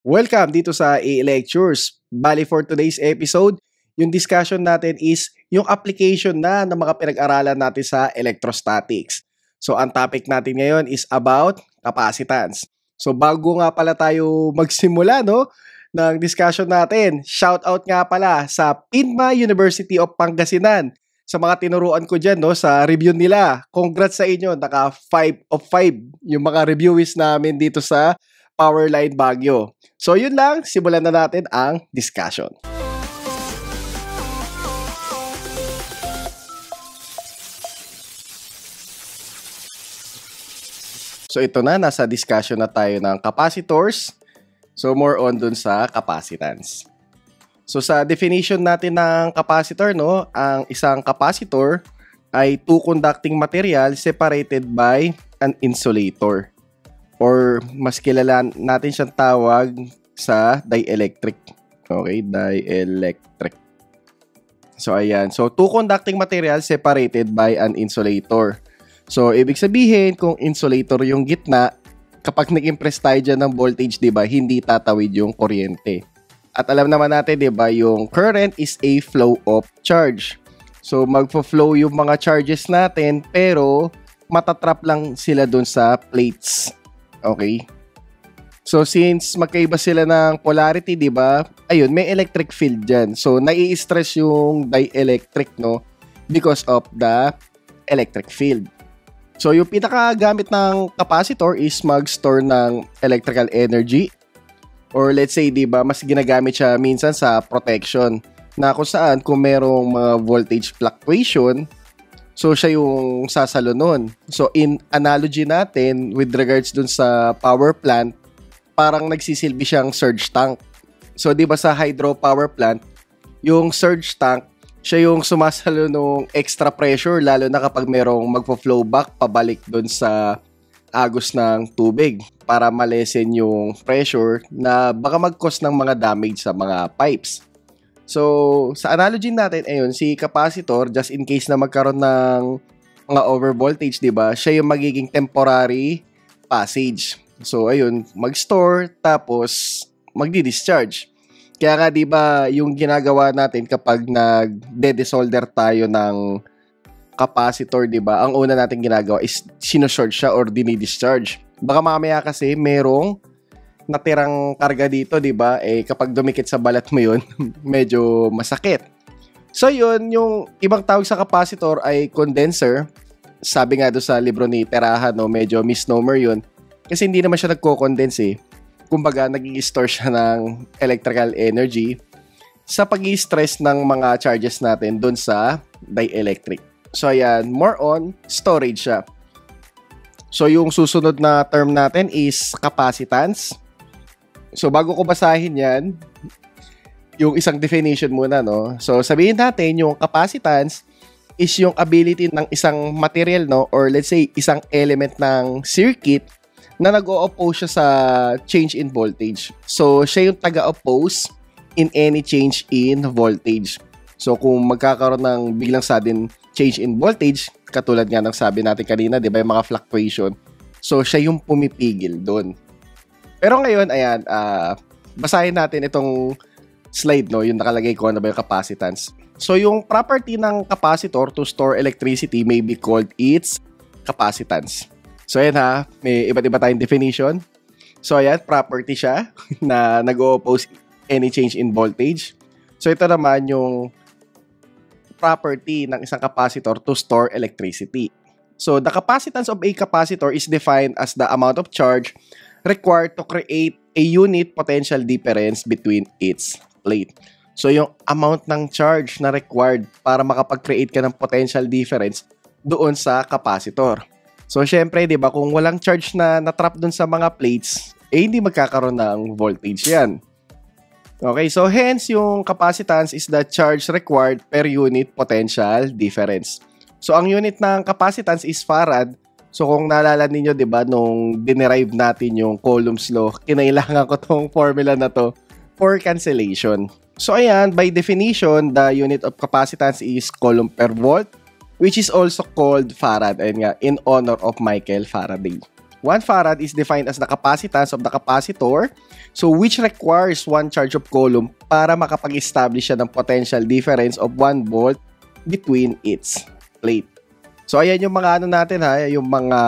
Welcome dito sa A-Lectures. Bali for today's episode, yung discussion natin is yung application na ng mga pinag-aralan natin sa electrostatics. So ang topic natin ngayon is about capacitance. So bago nga pala tayo magsimula ng discussion natin, shout out nga pala sa PINMA University of Pangasinan. Sa mga tinuruan ko dyan sa review nila. Congrats sa inyo, naka 5 of 5 yung mga reviewees namin dito sa Powerline Baguio. So yun lang, simulan na natin ang discussion. So ito na, nasa discussion na tayo ng capacitors. So more on dun sa capacitance. So sa definition natin ng capacitor, ang isang capacitor ay two conducting material separated by an insulator. Or mas kilala natin siyang tawag sa dielectric. Okay, dielectric. So ayan, so two conducting material separated by an insulator. So ibig sabihin kung insulator yung gitna, kapag nag-impress tayo dyan ng voltage, diba, hindi tatawid yung kuryente. At alam naman natin, diba, yung current is a flow of charge. So magfo-flow yung mga charges natin, pero matatrap lang sila dun sa plates. Okay? So since magkaiba sila ng polarity, 'di ba? Ayun, may electric field diyan. So nai-stress yung dielectric, because of the electric field. So yung pinakagamit ng capacitor is mag-store ng electrical energy, or let's say, 'di ba, mas ginagamit siya minsan sa protection, na kung saan kung merong mga voltage fluctuation, so siya yung sasalo nun. So in analogy natin with regards dun sa power plant, parang nagsisilbi siyang surge tank. So 'di ba sa hydropower plant, yung surge tank, siya yung sumasalo nung extra pressure, lalo na kapag merong magfo-flow back pabalik dun sa agos ng tubig para malesen yung pressure na baka mag-cause ng mga damage sa mga pipes. So, sa analogy natin, ayun, si capacitor, just in case na magkaroon ng mga overvoltage, diba, siya yung magiging temporary passage. So, ayun, mag-store, tapos magdi-discharge. Kaya nga, diba, yung ginagawa natin kapag nag-de-desolder tayo ng capacitor, diba, ang una natin ginagawa is sinusort siya or dini-discharge. Baka mamaya kasi merong natirang karga dito, 'di ba? Kapag dumikit sa balat mo 'yun, medyo masakit. So 'yun, yung ibang tawag sa capacitor ay condenser. Sabi nga do sa libro ni Terahan, medyo misnomer 'yun. Kasi hindi naman siya nagko-condense. Kumbaga, nag-i-store siya ng electrical energy sa pag-i-stress ng mga charges natin doon sa dielectric. So ayan, more on storage siya. So yung susunod na term natin is capacitance. So bago ko basahin yan, yung isang definition muna, So sabihin natin, yung capacitance is yung ability ng isang material, or let's say, isang element ng circuit na nag-o-oppose siya sa change in voltage. So siya yung taga-oppose in any change in voltage. So kung magkakaroon ng biglang sudden change in voltage, katulad nga ng sabi natin kanina, di ba, yung mga fluctuation. So siya yung pumipigil doon. Pero ngayon, ayan, basahin natin itong slide, yung nakalagay ko na ba yung capacitance. So, yung property ng capacitor to store electricity may be called its capacitance. So, ayan may iba't iba tayong definition. So, ayan, property siya na nag-o-oppose any change in voltage. So, ito naman yung property ng isang capacitor to store electricity. So, the capacitance of a capacitor is defined as the amount of charge required to create a unit potential difference between its plate. So, yung amount ng charge na required para makapag-create ka ng potential difference doon sa capacitor. So, syempre, di ba, kung walang charge na natrap doon sa mga plates, hindi magkakaroon ng voltage yan. Okay, so hence, yung capacitance is the charge required per unit potential difference. So, ang unit ng capacitance is farad. So, kung naalala ninyo, di ba, nung dinerive natin yung Coulomb's law, kinailangan ko tong formula na to for cancellation. So, ayan, by definition, the unit of capacitance is coulomb per volt, which is also called farad, ayun nga, in honor of Michael Faraday. 1 farad is defined as the capacitance of the capacitor, so which requires 1 charge of coulomb para makapag-establish siya ng potential difference of 1 volt between its plate. So ayan yung mga ano natin ha, yung mga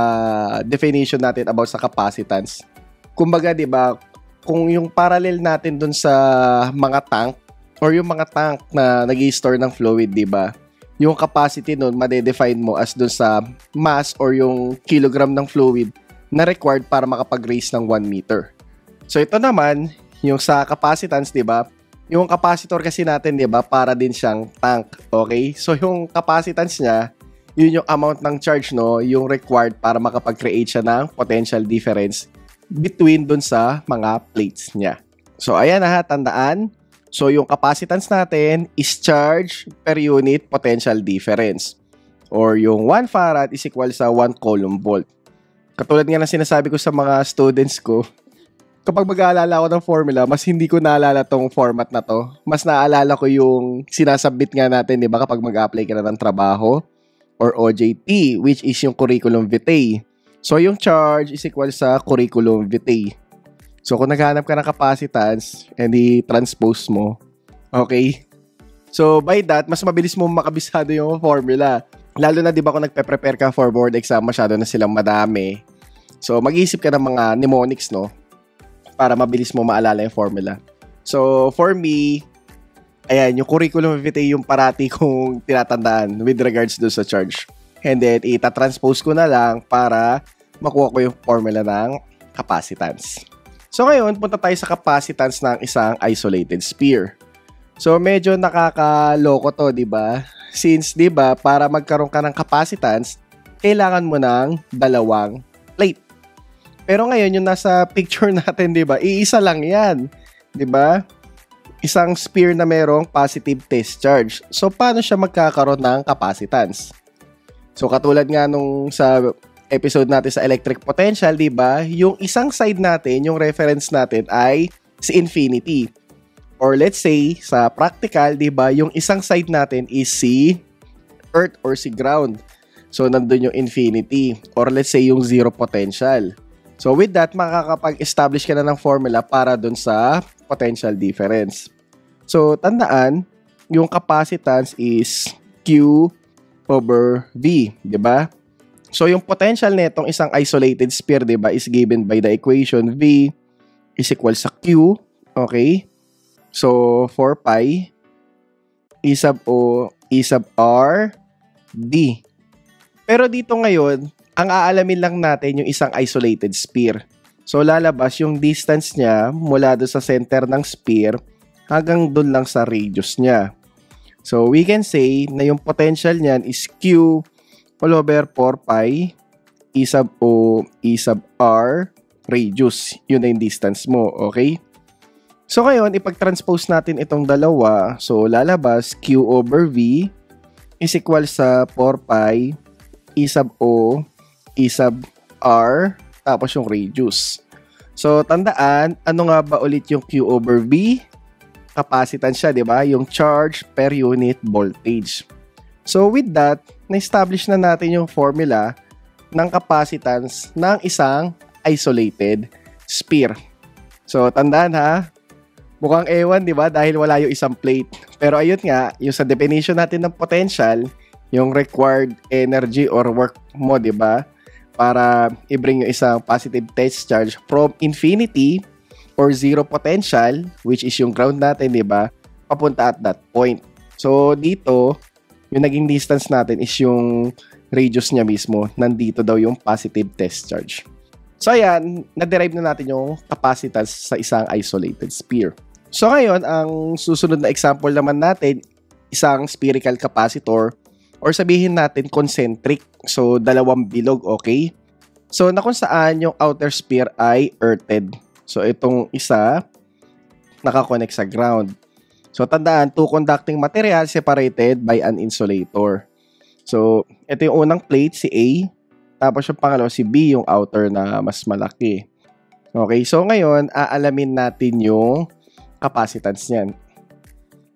definition natin about sa capacitance. Kumbaga, 'di ba, kung yung parallel natin dun sa mga tank or yung mga tank na nag-i-store ng fluid, 'di ba? Yung capacity nun ma-define mo as dun sa mass or yung kilogram ng fluid na required para makapag-raise ng 1 meter. So ito naman, yung sa capacitance, 'di ba? Yung capacitor kasi natin, 'di ba, para din siyang tank, okay? So yung capacitance niya, yun yung amount ng charge, no, yung required para makapag-create siya ng potential difference between dun sa mga plates niya. So ayan na ha, tandaan. So yung capacitance natin is charge per unit potential difference. Or yung 1 farad is equal sa 1 coulomb volt. Katulad nga na sinasabi ko sa mga students ko, kapag mag-aalala ko ng formula, mas hindi ko naalala tong format na to. Mas naalala ko yung sinasubmit nga natin, di ba, kapag mag-apply ka na ng trabaho or OJT, which is yung curriculum vitae. So yung charge is equal sa curriculum vitae. So kung naghanap ka ng capacitance and i-transpose mo, okay? So by that, mas mabilis mo makabisado yung formula. Lalo na, di ba, kung nagpe-prepare ka for board exam, masyado na silang madami. So mag-iisip ka ng mga mnemonics, no? Para mabilis mo maalala yung formula. So for me, ayan, yung curriculum vitae yung parati kong tinatandaan with regards do sa charge. And then, ita-transpose ko na lang para makuha ko yung formula ng capacitance. So ngayon, punta tayo sa capacitance ng isang isolated sphere. So medyo nakakaloko to, di ba? Since, di ba, para magkaroon ka ng capacitance, kailangan mo ng 2 plate. Pero ngayon, yung nasa picture natin, di ba, iisa lang yan. Di ba? Isang sphere na merong positive test charge. So paano siya magkakaroon ng capacitance? So katulad nga nung sa episode natin sa electric potential, di ba? Yung isang side natin, yung reference natin ay si infinity. Or let's say, sa practical, di ba, yung isang side natin is si earth or si ground. So nandun yung infinity. Or let's say, yung zero potential. So with that, makakapag-establish ka na ng formula para dun sa potential difference. So tandaan, yung capacitance is Q over V, di ba? So, yung potential netong isang isolated sphere, diba, is given by the equation V is equal sa Q. Okay? So, 4 pi E sub O E sub R D. Pero dito ngayon, ang aalamin lang natin yung isang isolated sphere. So, lalabas yung distance niya mula doon sa center ng sphere hanggang doon lang sa radius niya. So, we can say na yung potential niyan is Q all over 4 pi E sub O E sub R radius. Yun na yung distance mo, okay? So ngayon, ipag-transpose natin itong dalawa. So lalabas Q over V is equal sa 4 pi E sub O E sub R tapos yung radius. So tandaan, ano nga ba ulit yung Q over V? Capacitance siya, di ba? Yung charge per unit voltage. So with that, na-establish na natin yung formula ng capacitance ng isang isolated sphere. So tandaan ha, mukhang ewan, di ba? Dahil wala yung isang plate. Pero ayun nga, yung sa definition natin ng potential, yung required energy or work mo, di ba? Para i-bring yung isang positive test charge from infinity or zero potential, which is yung ground natin, di ba? Papunta at that point. So dito, yung naging distance natin is yung radius niya mismo. Nandito daw yung positive test charge. So ayan, na-derive na natin yung capacitance sa isang isolated sphere. So ngayon, ang susunod na example naman natin, isang spherical capacitor or sabihin natin concentric. So 2 bilog, okay? So na kung saan yung outer sphere ay earthed. So itong isa, nakakonect sa ground. So, tandaan, 2 conducting material separated by an insulator. So, ito yung unang plate, si A. Tapos yung pangalawa, si B, yung outer na mas malaki. Okay, so ngayon, aalamin natin yung capacitance niyan.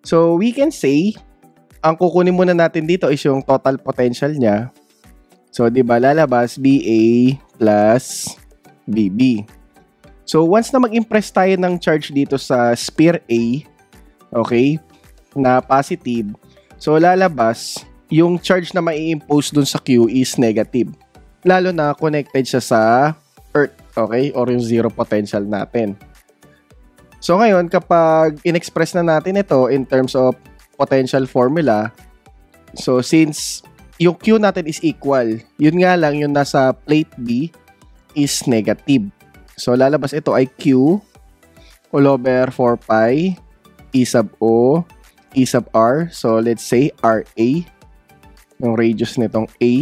So, we can say, ang kukunin muna natin dito is yung total potential niya. So, di ba, lalabas BA plus VB. So, once na mag-impress tayo ng charge dito sa sphere A, okay, na positive, so lalabas, yung charge na mai-impose dun sa Q is negative. Lalo na connected siya sa Earth, okay, or yung zero potential natin. So, ngayon, kapag in-express na natin ito in terms of potential formula, so since yung Q natin is equal, yun nga lang yung nasa plate B is negative. So, lalabas ito ay Q all over 4 pi E sub O E sub R. So, let's say RA. Yung radius nitong A.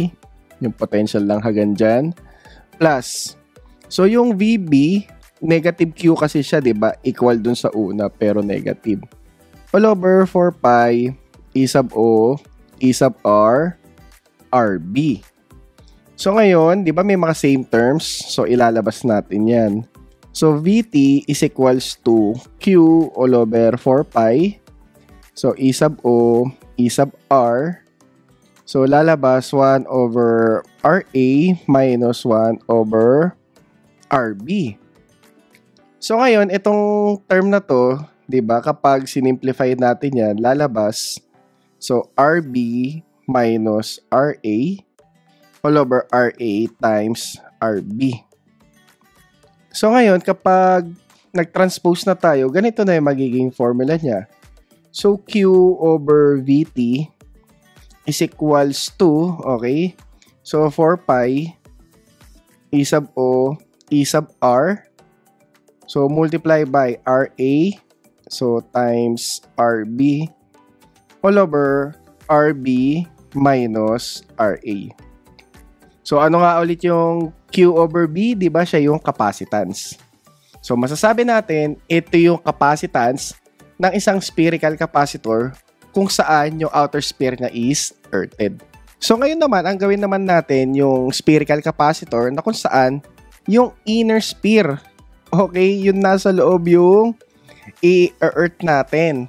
Yung potential lang hanggang dyan. Plus, so yung VB, negative Q kasi siya, diba? Equal dun sa una, pero negative. All over 4 pi E sub O E sub R RB. So ngayon, di ba may mga same terms? So ilalabas natin yan. So VT is equals to Q all over 4 pi. So E sub O, E sub R. So lalabas 1 over RA minus 1 over RB. So ngayon, itong term na to, di ba, kapag sinimplify natin yan, lalabas. So RB minus RA all over RA times RB. So ngayon, kapag nag-transpose na tayo, ganito na yung magiging formula niya. So Q over VT is equals to, okay, so 4 pi E sub O E sub R. So multiply by RA, so times RB all over RB minus RA. So, ano nga ulit yung Q over B? Diba siya yung capacitance? So, masasabi natin, ito yung capacitance ng isang spherical capacitor kung saan yung outer sphere niya is earthed. So, ngayon naman, ang gawin naman natin yung spherical capacitor na kung saan yung inner sphere. Okay? Yun nasa loob yung i-earth natin.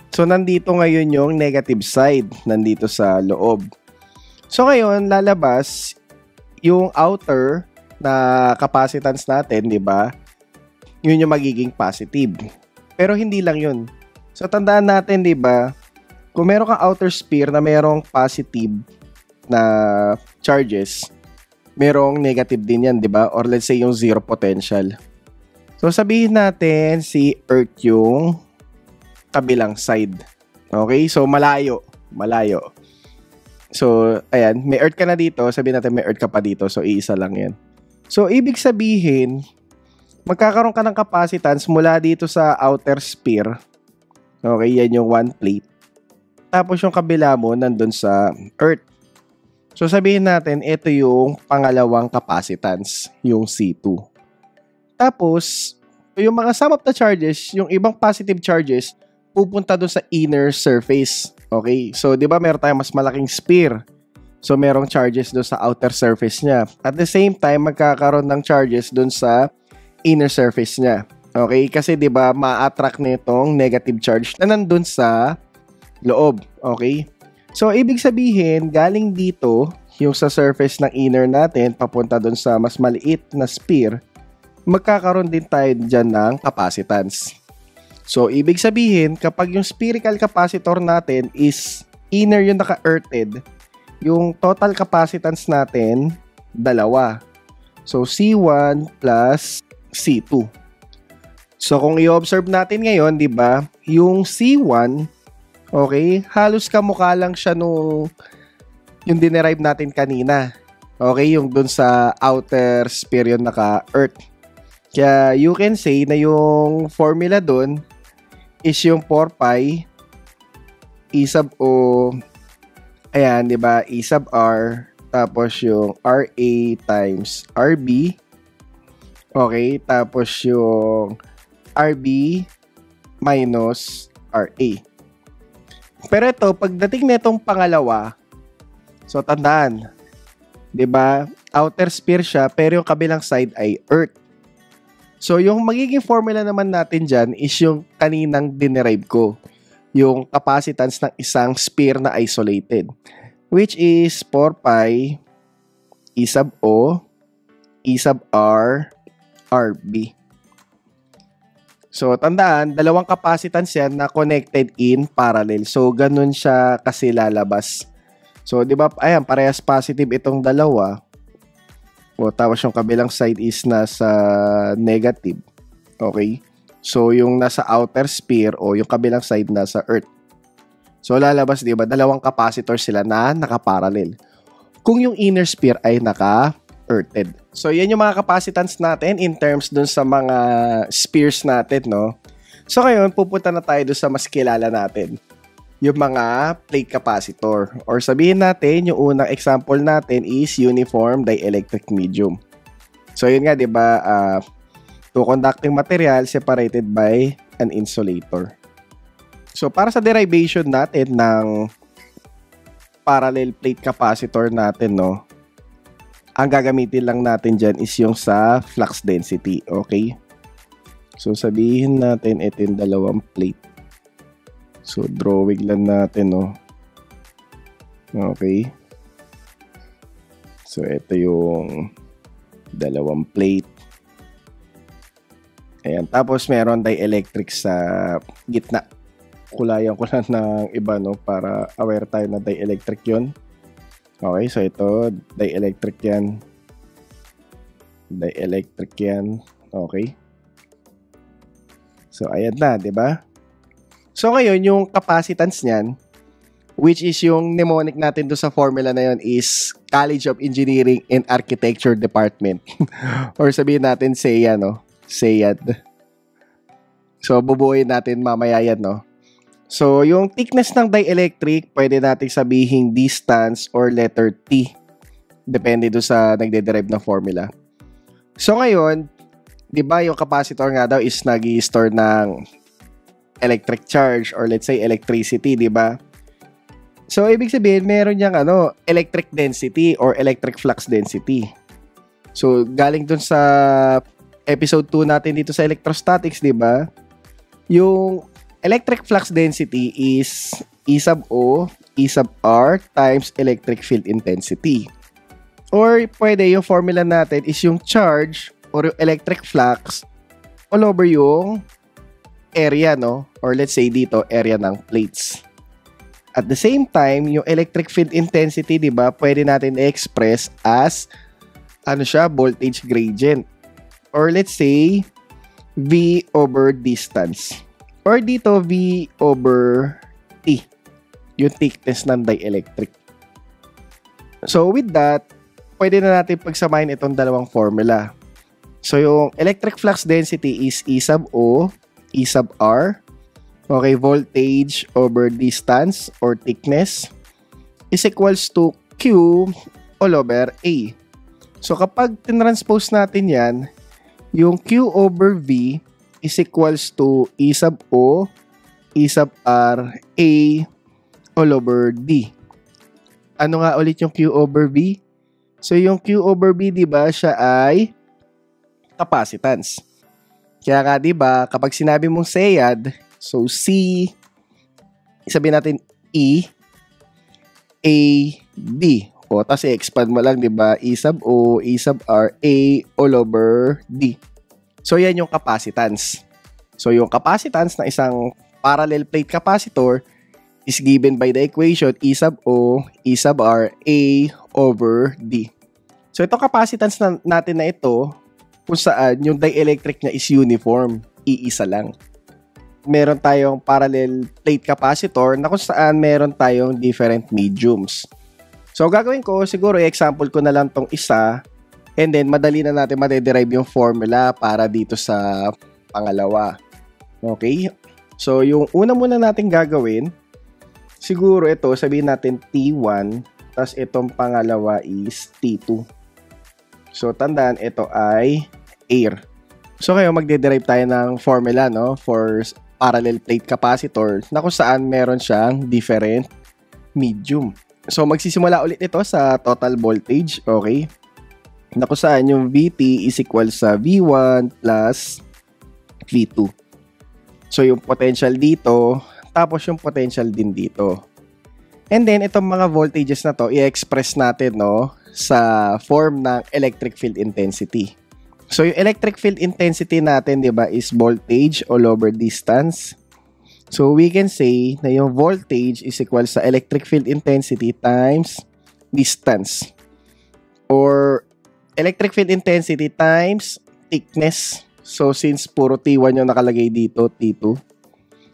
So, nandito ngayon yung negative side. Nandito sa loob. So, ngayon, lalabas yung outer na capacitance natin, di ba? Yun yung magiging positive. Pero hindi lang yun. So, tandaan natin, di ba? Kung meron kang outer sphere na merong positive na charges, merong negative din yan, di ba? Or let's say yung zero potential. So, sabihin natin si Earth yung kabilang side. Okay? So, malayo. Malayo. So, ayan. May Earth ka na dito. Sabihin natin may Earth ka pa dito. So, iisa lang yan. So, ibig sabihin, magkakaroon ka ng capacitance mula dito sa outer sphere. Okay? Yan yung one plate. Tapos, yung kabila mo, nandun sa Earth. So, sabihin natin, ito yung pangalawang capacitance. Yung C2. Tapos, yung mga sum of the charges, yung ibang positive charges, pupunta doon sa inner surface. Okay? So, di ba meron tayong mas malaking sphere? So, merong charges doon sa outer surface niya. At the same time, magkakaroon ng charges doon sa inner surface niya. Okay? Kasi, di ba, ma-attract nitong negative charge na nandun sa loob. Okay? So, ibig sabihin, galing dito, yung sa surface ng inner natin, papunta doon sa mas maliit na sphere, magkakaroon din tayo dyan ng capacitance. So, ibig sabihin, kapag yung spherical capacitor natin is inner yung naka-earthed, yung total capacitance natin, dalawa. So, C1 plus C2. So, kung i-observe natin ngayon, di ba, yung C1, okay, halos kamukha lang siya nung yung dinerive natin kanina. Okay, yung dun sa outer sphere yung naka-earth. Kaya, you can say na yung formula dun is yung 4 pi E sub O, ayan, di ba, E sub R, tapos yung RA times RB, okay, tapos yung RB minus RA. Pero ito, pagdating na itong pangalawa, so tandaan, di ba, outer sphere siya, pero yung kabilang side ay Earth. So, yung magiging formula naman natin dyan is yung kaninang dinerive ko. Yung capacitance ng isang sphere na isolated. Which is 4 pi E sub O, E sub R, RB. So, tandaan, dalawang capacitance yan na connected in parallel. So, ganun siya kasi lalabas. So, di ba, ayan, parehas positive itong dalawa. O, tapos yung kabilang side is nasa negative. Okay? So, yung nasa outer sphere o yung kabilang side nasa Earth. So, lalabas, di ba, dalawang capacitor sila na nakaparallel. Kung yung inner sphere ay naka-earthed. So, yan yung mga capacitance natin in terms dun sa mga spheres natin, no? So, ngayon, pupunta na tayo dun sa mas kilala natin. Yung mga plate capacitor. Or sabihin natin, yung unang example natin is uniform dielectric medium. So, yun nga, di ba? Two conducting material separated by an insulator. So, para sa derivation natin ng parallel plate capacitor natin, no? Ang gagamitin lang natin dyan is yung sa flux density, okay? So, sabihin natin ito yung dalawang plate. So, drawing lang natin, no? Okay. So, ito yung dalawang plate. Ayan. Tapos, meron dielectric sa gitna. Kulayan ko lang ng iba, no? Para aware tayo na dielectric yun. Okay, so ito, dielectric yan. Dielectric yan. Okay. So, ayan na, di ba? So, ngayon, yung capacitance niyan, which is yung mnemonic natin doon sa formula na yun is College of Engineering and Architecture Department. Or sabihin natin SEA, no? SEAD. So, bubuuin natin mamaya yan, no? So, yung thickness ng dielectric, pwede natin sabihin distance or letter T. Depende doon sa nagde-derive ng formula. So, ngayon, di ba yung capacitor nga daw is nag-i-store ng electric charge or let's say electricity, di ba? So, ibig sabihin, meron niyang electric density or electric flux density. So, galing dun sa episode 2 natin dito sa electrostatics, di ba? Yung electric flux density is E sub O, E sub R times electric field intensity. Or pwede yung formula natin is yung charge or yung electric flux all over yung area, no? Or let's say dito, area ng plates. At the same time, yung electric field intensity, di ba, pwede natin i-express as voltage gradient. Or let's say, V over distance. Or dito, V over T. Yung thickness ng dielectric. So, with that, pwede na natin pagsamahin itong dalawang formula. So, yung electric flux density is E sub O, E sub R. Okay, voltage over distance or thickness is equals to Q all over A. So, kapag tinranspose natin yan, yung Q over V is equals to E sub O, E sub R, A, all over D. Ano nga ulit yung Q over V? So, yung Q over V, di ba, siya ay capacitance. Kaya nga, di ba, kapag sinabi mong SEAD, so C, sabihin natin E, A, D. O, tapos i-expand mo lang, di ba, E sub O, E sub R, A, all over D. So, yan yung capacitance. So, yung capacitance ng isang parallel plate capacitor is given by the equation E sub O, E sub R, A over D. So, itong capacitance natin na ito, kung saan yung dielectric niya is uniform, iisa lang. Meron tayong parallel plate capacitor na kung saan meron tayong different mediums. So, gagawin ko, siguro, i-example ko na lang tong isa. And then, madali na natin madederive yung formula para dito sa pangalawa. Okay? So, yung una muna natin gagawin, siguro ito, sabihin natin T1, tapos itong pangalawa is T2. So, tandaan, ito ay air. So, ngayon, magdederive tayo ng formula, no, for parallel plate capacitor na kung saan meron siyang different medium. So, magsisimula ulit ito sa total voltage, okay? Na kung saan yung VT is equal sa V1 plus V2. So, yung potential dito, tapos yung potential din dito. And then, itong mga voltages na to, i-express natin, no, sa form ng electric field intensity. So, yung electric field intensity natin, di ba, is voltage all over distance. So, we can say na yung voltage is equal sa electric field intensity times distance. Or electric field intensity times thickness. So, since puro T1 yung nakalagay dito, T2.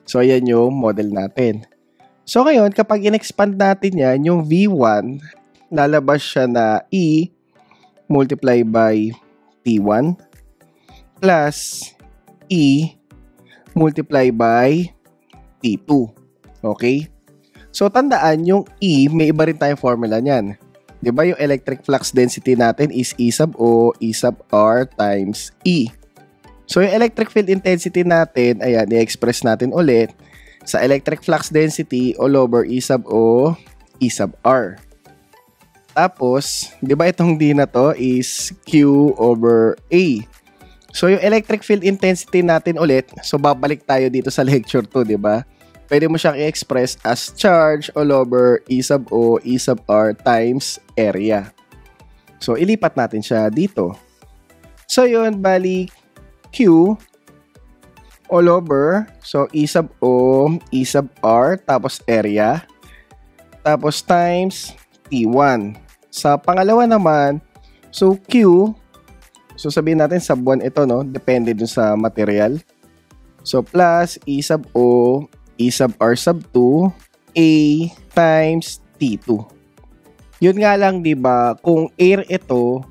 So, ayan yung model natin. So, ngayon, kapag in-expand natin yan, yung V1, lalabas siya na E multiply by T1 plus E multiply by T2. Okay? So, tandaan, yung E, may iba rin tayong formula niyan. Diba yung electric flux density natin is E sub O, E sub R times E. So, yung electric field intensity natin, ayan, i-express natin ulit sa electric flux density all over E sub O, E sub R. Tapos, di ba itong D na to is Q over A. So, yung electric field intensity natin ulit, so babalik tayo dito sa lecture 2, di ba? Pwede mo siyang i-express as charge all over E sub O, E sub R times area. So, ilipat natin siya dito. So, yun, bali Q all over, so E sub O, E sub R, tapos area, tapos times T1. Sa pangalawa naman, so Q, so sabihin natin sub 1 ito, no? Depende dun sa material. So plus E sub O, E sub R sub 2, A times T2. Yun nga lang, di ba, kung air ito,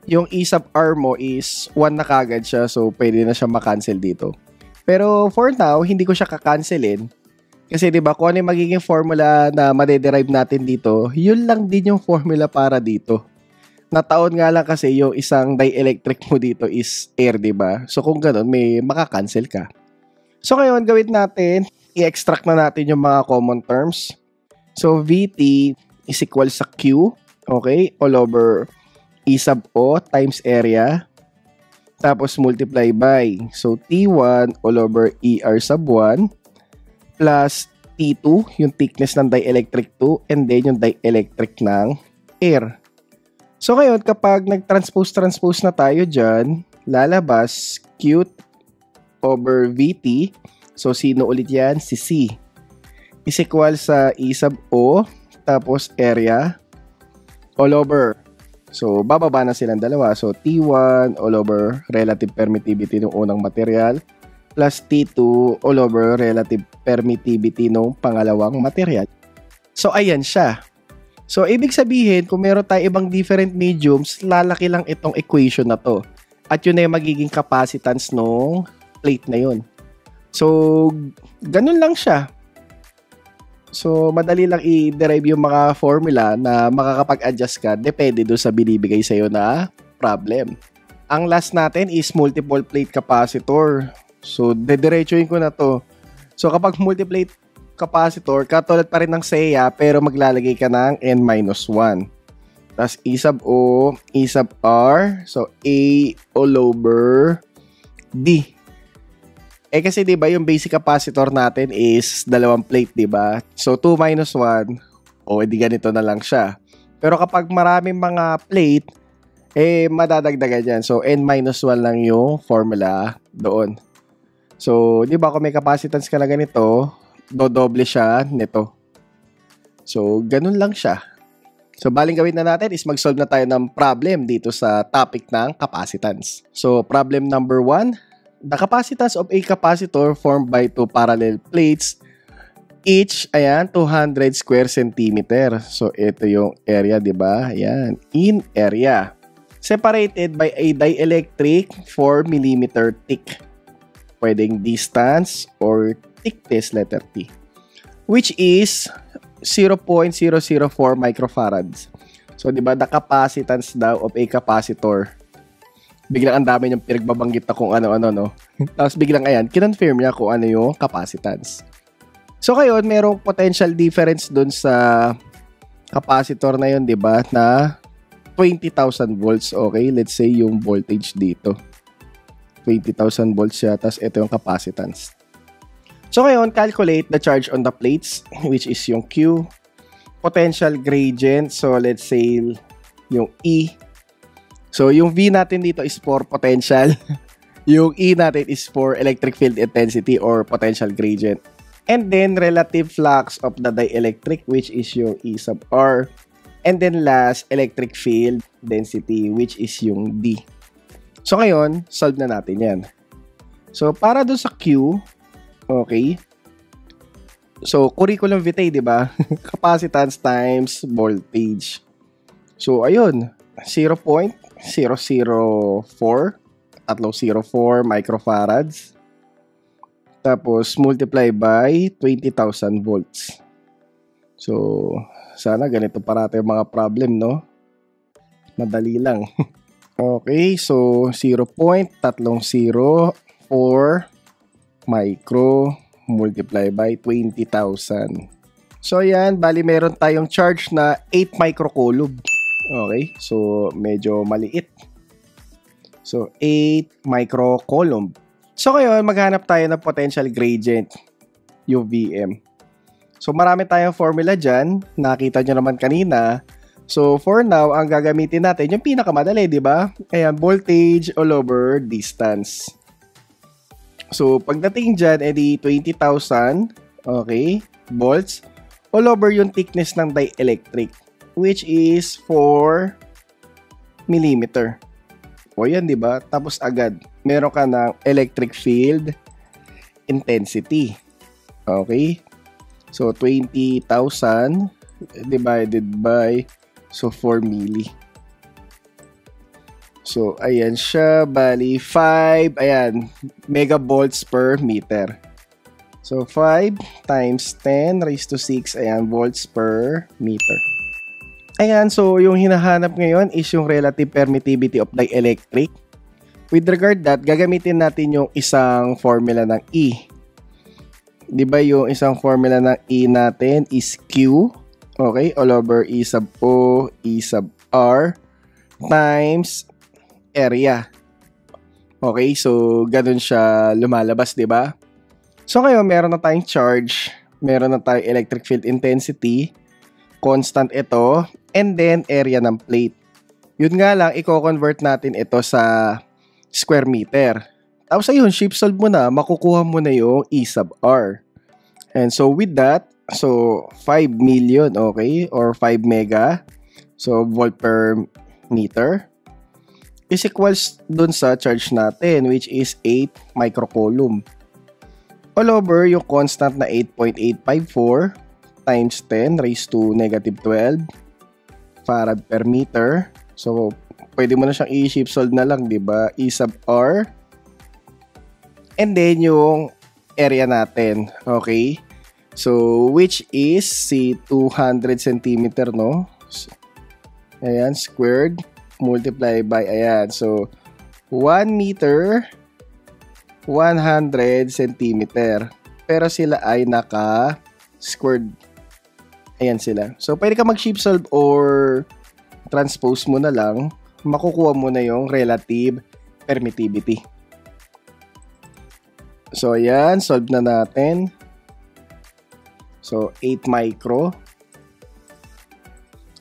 yung E sub R mo is 1 na kagad siya, so pwede na siya makancel dito. Pero for now, hindi ko siya kakancelin. Kasi 'di ba, kung ano yung magiging formula na madederive natin dito, yun lang din yung formula para dito. Nataon nga lang kasi yung isang dielectric mo dito is air, 'di ba? So kung ganoon, may makakancel ka. So ngayon, gawin natin, i-extract na natin yung mga common terms. So VT is equal sa Q, okay? All over E sub O times area. Tapos multiply by, so T1 all over ER sub 1 plus T2, yung thickness ng dielectric 2, and then yung dielectric ng air. So ngayon, kapag nag-transpose na tayo dyan, lalabas Q over VT. So sino ulit yan? Si C. Is equal sa E sub O, tapos area, all over. So, bababa na silang dalawa. So, T1 all over relative permittivity ng unang material plus T2 all over relative permittivity ng pangalawang material. So, ayan siya. So, ibig sabihin, kung meron tayo ibang different mediums, lalaki lang itong equation na to. At yun na yung magiging capacitance ng plate na yun. So, ganun lang siya. So, madali lang i-derive yung mga formula na makakapag-adjust ka depende doon sa binibigay sa'yo na problem. Ang last natin is multiple plate capacitor. So, dediretsuhin ko na to. So, kapag multiple capacitor, katulad pa rin ng SEA, pero maglalagay ka ng N-1. Tapos, E sub O, E sub R. So, A all over D. Eh kasi 'di ba yung basic capacitor natin is dalawang plate, 'di ba? So 2 minus 1, edi ganito na lang siya. Pero kapag maraming mga plate, eh madadagdagan yan. So N-1 lang yung formula doon. So 'di ba kung may capacitance ka na ganito, dodoble siya nito. So ganun lang siya. So baling gawin na natin is mag-solve na tayo ng problem dito sa topic ng capacitance. So problem number 1. The capacitance of a capacitor formed by two parallel plates, each, ayan, 200 square centimeter. So, ito yung area, di ba? Ayan, in area. Separated by a dielectric 4 mm thick. Pwedeng distance or thickness, letter T. Which is 0.004 microfarads. So, di ba, the capacitance daw of a capacitor. Biglang ang dami niyang pinagbabanggit na kung ano-ano, no? Tapos biglang ayan, kinonfirm niya kung ano yung capacitance. So ngayon, merong potential difference dun sa capacitor na yun, di ba? Na 20,000 volts, okay? Let's say yung voltage dito. 20,000 volts siya, tapos ito yung capacitance. So ngayon, calculate the charge on the plates, which is yung Q. Potential gradient, so let's say yung E. So, yung V natin dito is for potential. Yung E natin is for electric field intensity or potential gradient. And then, relative flux of the dielectric, which is yung E sub R. And then last, electric field density, which is yung D. So, ngayon, solve na natin yan. So, para dun sa Q, okay. So, curriculum vitae, di ba? Capacitance times voltage. So, ayun. 0.004 microfarads. Tapos, multiply by 20,000 volts. So, sana ganito parati yung mga problem, no? Madali lang. Okay, so 0.304 micro multiply by 20,000. So, yan. Bali, meron tayong charge na 8 microcoulomb. Okay, so medyo maliit. So, 8 microcoulomb. So, ngayon, maghanap tayo ng potential gradient, UVM. So, marami tayong formula dyan. Nakita nyo naman kanina. So, for now, ang gagamitin natin, yung pinakamadali, di ba? Ayan, voltage all over distance. So, pagdating dyan, edi 20,000, okay, volts, all over yung thickness ng dielectric, which is 4 millimeter. O yan, di ba? Tapos agad, meron ka ng electric field intensity. Okay? So, 20,000 divided by, so 4 milli. So, ayan siya. Bali, 5, ayan, megavolts per meter. So, 5 times 10 raised to 6, ayan, volts per meter. Ayan, so yung hinahanap ngayon is yung relative permittivity of dielectric. With regard that, gagamitin natin yung isang formula ng E. Di ba yung isang formula ng E natin is Q, okay, all over E sub O, E sub R, times area. Okay, so ganun siya lumalabas, di ba? So ngayon, meron na tayong charge, meron na tayong electric field intensity, constant ito, and then area ng plate. Yun nga lang, i-convert natin ito sa square meter. Tapos ayun, shape solve mo na, makukuha mo na yung E sub R. And so with that, so 5 million, okay, or 5 mega, so volt per meter, is equals dun sa charge natin, which is 8 microcoulomb. All over yung constant na 8.854 times 10 raised to negative 12 farad per meter. So, pwede mo na siyang i-shape solve na lang, di ba? E sub R. And then, yung area natin. Okay? So, which is si 200 cm, no? Ayan, squared. Multiply by, ayan. So, 1 meter, 100 cm. Pero sila ay naka-squared. Ayan sila. So, pwede ka mag-shape solve or transpose mo na lang. Makukuha mo na yung relative permittivity. So, ayan. Solve na natin. So, 8 micro.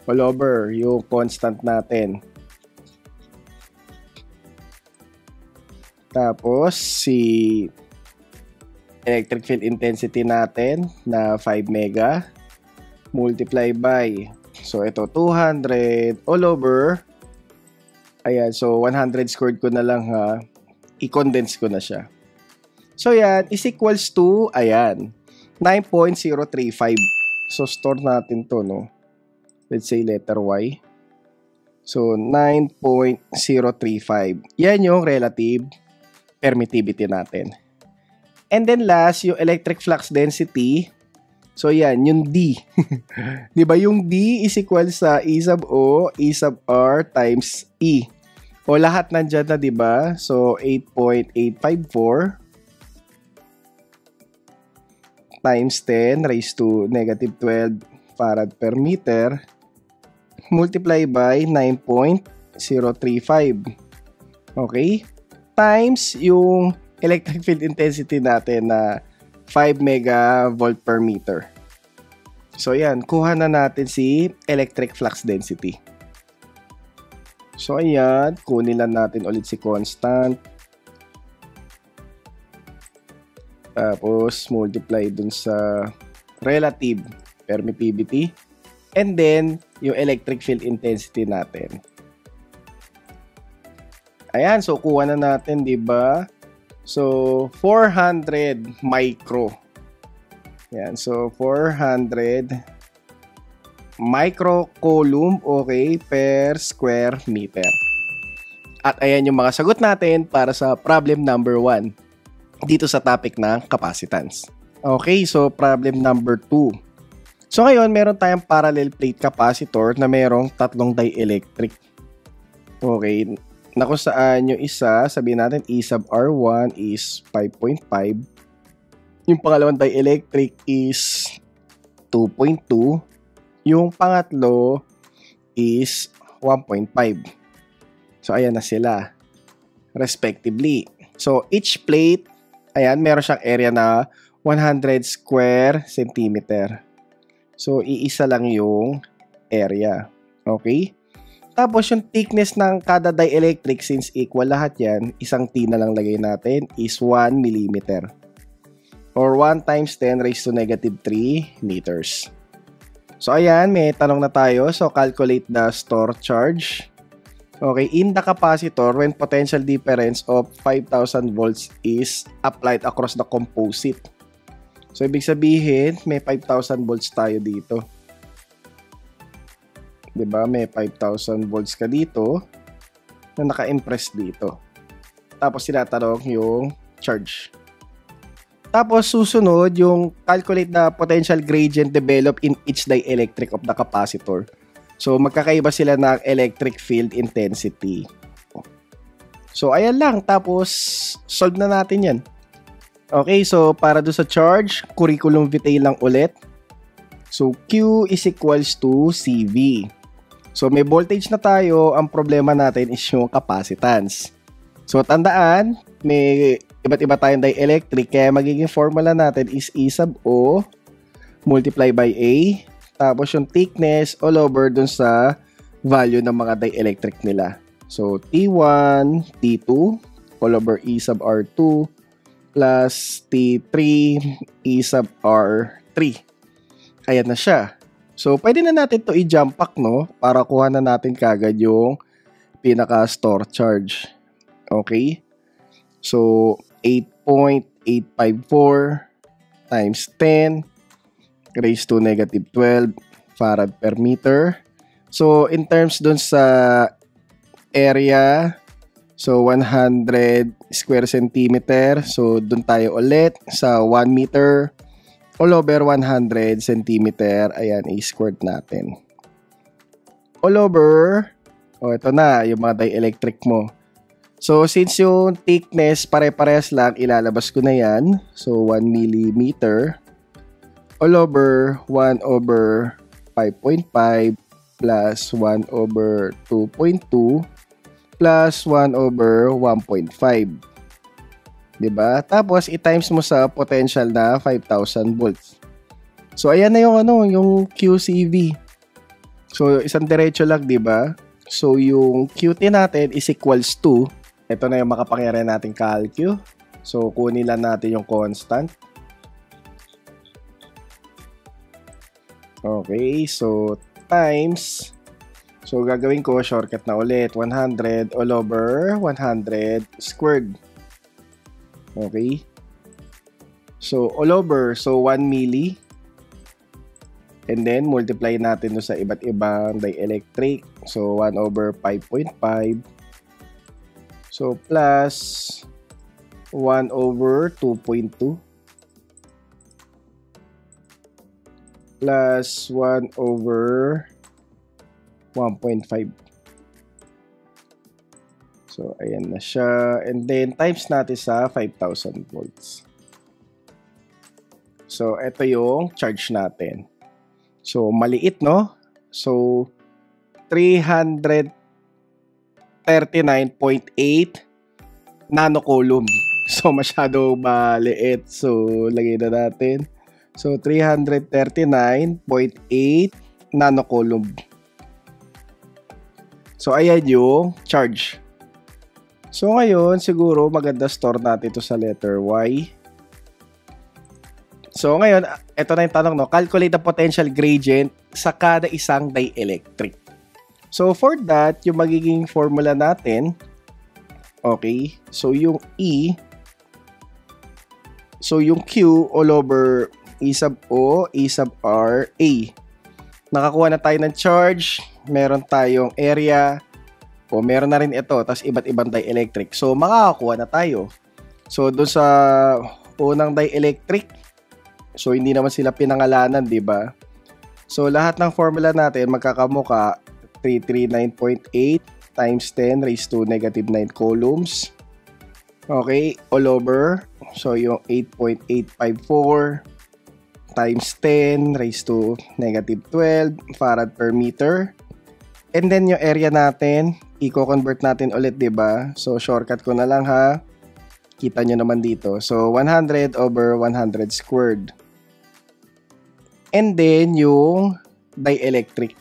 All over yung constant natin. Tapos, si electric field intensity natin na 5 mega. Multiply by, so ito 200 all over, ayan, so 100 squared ko na lang ha, i-condense ko na siya. So yan, is equals to, ayan, 9.035. So store natin to, no, let's say letter Y. So 9.035, yan yung relative permittivity natin. And then last, yung electric flux density. So, yan, yung D. Diba, yung D is equal sa E sub O, E sub R times E. O, lahat nandyan na, diba? So, 8.854 times 10 raised to negative 12 farad per meter multiply by 9.035. Okay? Times yung electric field intensity natin na 5 megavolt per meter. So, yan. Kuha na natin si electric flux density. So, ayan. Kunin lang natin ulit si constant. Tapos, multiply dun sa relative permittivity. And then, yung electric field intensity natin. Ayan. So, kuha na natin, di ba? So, 400 micro. Ayan. So, 400 microcoulomb, okay, per square meter. At ayan yung mga sagot natin para sa problem number 1 dito sa topic ng capacitance. Okay, so problem number 2. So ngayon, meron tayong parallel plate capacitor na merong tatlong dielectric. Okay, na kung saan yung isa, sabihin natin E sub R1 is 5.5. Yung pangalawang dielectric is 2.2. Yung pangatlo is 1.5. So, ayan na sila. Respectively. So, each plate, ayan, meron siyang area na 100 square centimeter. So, iisa lang yung area. Okay? Tapos, yung thickness ng kada dielectric, since equal lahat yan, isang T na lang lagay natin, is 1 millimeter. Or 1 times 10 raised to negative 3 meters. So, ayan, may tanong na tayo. So, calculate the stored charge. Okay, in the capacitor, when potential difference of 5,000 volts is applied across the composite. So, ibig sabihin, may 5,000 volts tayo dito. Diba? May 5,000 volts ka dito na naka-impress dito. Tapos, tinatanong yung charge. Tapos, susunod yung calculate the potential gradient developed in each dielectric of the capacitor. So, magkakaiba sila ng electric field intensity. So, ayan lang. Tapos, solve na natin yan. Okay, so para doon sa charge, curriculum vitae lang ulit. So, Q is equals to CV. So, may voltage na tayo. Ang problema natin is yung capacitance. So, tandaan, may iba't iba tayong dielectric, kaya magiging formula natin is E sub O multiply by A, tapos yung thickness all over dun sa value ng mga dielectric nila. So, T1, T2 all over E sub R2 plus T3 E sub R3. Ayan na siya. So, pwede na natin to i-jump pack, no? Para kuha na natin kagad yung pinaka-store charge. Okay? So, 8.854 times 10 raised to negative 12 farad per meter. So, in terms dun sa area, so 100 square centimeter. So, dun tayo ulit sa 1 meter all over 100 centimeter. Ayan, i-squared natin. All over, ito na, yung mga dielectric mo. So, since yung thickness pare-parehas lang, ilalabas ko na yan. So, 1 millimeter all over 1 over 5.5 plus 1 over 2.2 plus 1 over 1.5. Diba? Tapos, i-times mo sa potential na 5,000 volts. So, ayan na yung, yung QCV. So, isang diretso lang, diba? So, yung QT natin is equals to, ito na yung makapangyarihan nating calcu. So, kunin lang natin yung constant. Okay, so times. So, gagawin ko, shortcut na ulit. 100 all over 100 squared. Okay. So, all over. So, 1 milli. And then, multiply natin sa iba't ibang dielectric. So, 1 over 5.5. So, plus 1 over 2.2 plus 1 over 1.5. So, ayan na siya. And then, times natin sa 5,000 volts. So, ito yung charge natin. So, maliit, no? So, 339.8 nanocoulomb. So, masyado maliit. So, lagay na natin. So, 339.8 nanocoulomb. So, ayan yung charge. So, ngayon, siguro maganda store natin ito sa letter Y. So, ngayon, ito na yung tanong, no? Calculate the potential gradient sa kada isang dielectric. So, for that, yung magiging formula natin, okay, so yung E, so yung Q all over E sub O, E sub R, A. Nakakuha na tayo ng charge, meron tayong area, o meron na rin ito, tas iba't ibang dielectric. So, makakakuha na tayo. So, doon sa unang dielectric, so hindi naman sila pinangalanan, di ba? So, lahat ng formula natin magkakamuka 339.8 times 10 raised to negative 9 coulombs. Okay, all over. So, yung 8.854 times 10 raised to negative 12 farad per meter. And then, yung area natin, i-convert natin ulit, diba? So, shortcut ko na lang ha. Kita nyo naman dito. So, 100 over 100 squared. And then, yung dielectric.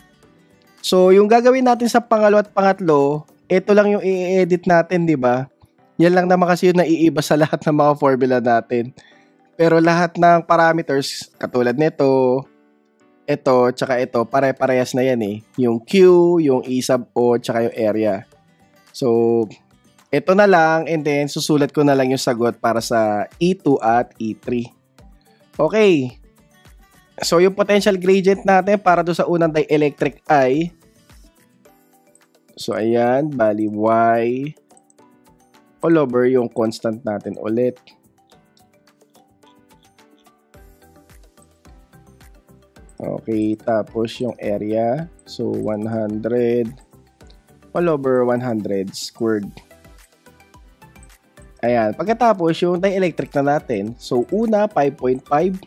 So, yung gagawin natin sa pangalawa at pangatlo, ito lang yung i-edit natin, diba? Yan lang naman kasi yung naiiba sa lahat ng mga formula natin. Pero lahat ng parameters, katulad nito, ito, tsaka ito, pare-parehas na yan eh. Yung Q, yung E sub O, tsaka yung area. So, ito na lang, and then susulat ko na lang yung sagot para sa E2 at E3. Okay. So, yung potential gradient natin para doon sa unang dielectric ay, so, ayan, bali Y all over yung constant natin ulit. Okay, tapos yung area, so 100 all over 100 squared. Ayan, pagkatapos yung dielectric na natin, so una 5.5,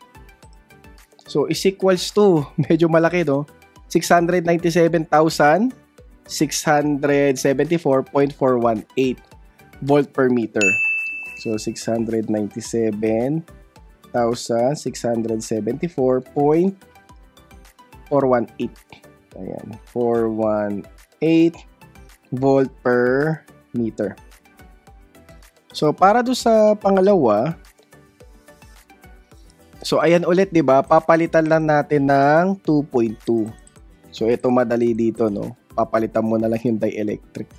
so is equals to, medyo malaki no, 697,674.418 volt per meter. So 697,674.418. Ayan, 418 volt per meter. So para do sa pangalawa, so ayan ulit 'di ba? Papalitan lang natin ng 2.2. So ito madali dito no. Papalitan mo na lang yung dielectric.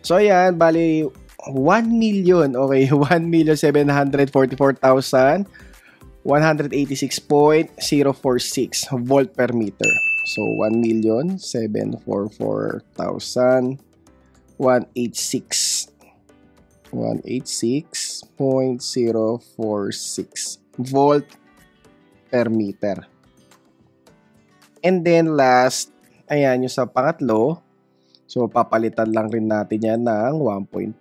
So ayan, bali 1 million. Okay, 1,744,186.046 volt per meter. So 1,744,186.046 volt per meter. And then last, ayan yung sa pangatlo. So papalitan lang rin natin yan ng 1.5.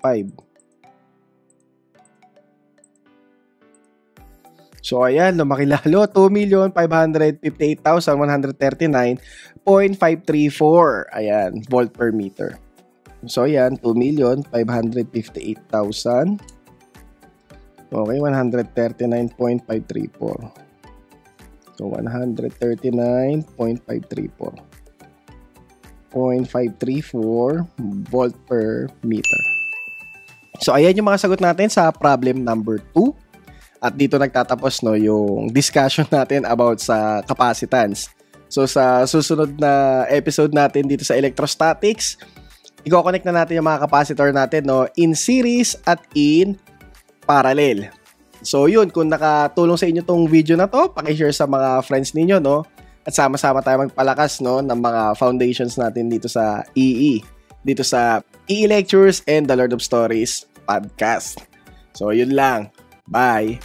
So ayan, lumaki lalo, 2,558,139.534. Ayan, volt per meter. So ayan, 2,558,000. Okay, 139.534. So 139.534. 0.534 volt per meter. So ayan yung mga sagot natin sa problem number 2. At dito nagtatapos no yung discussion natin about sa capacitance. So sa susunod na episode natin dito sa electrostatics, i-connect na natin yung mga capacitor natin no in series at in parallel. So yun, kung nakatulong sa inyo tong video na to, paki-share sa mga friends ninyo no. At sama-sama tayo magpalakas no ng mga foundations natin dito sa EE. Dito sa EE Lectures and the Lord of Stories podcast. So yun lang. Bye!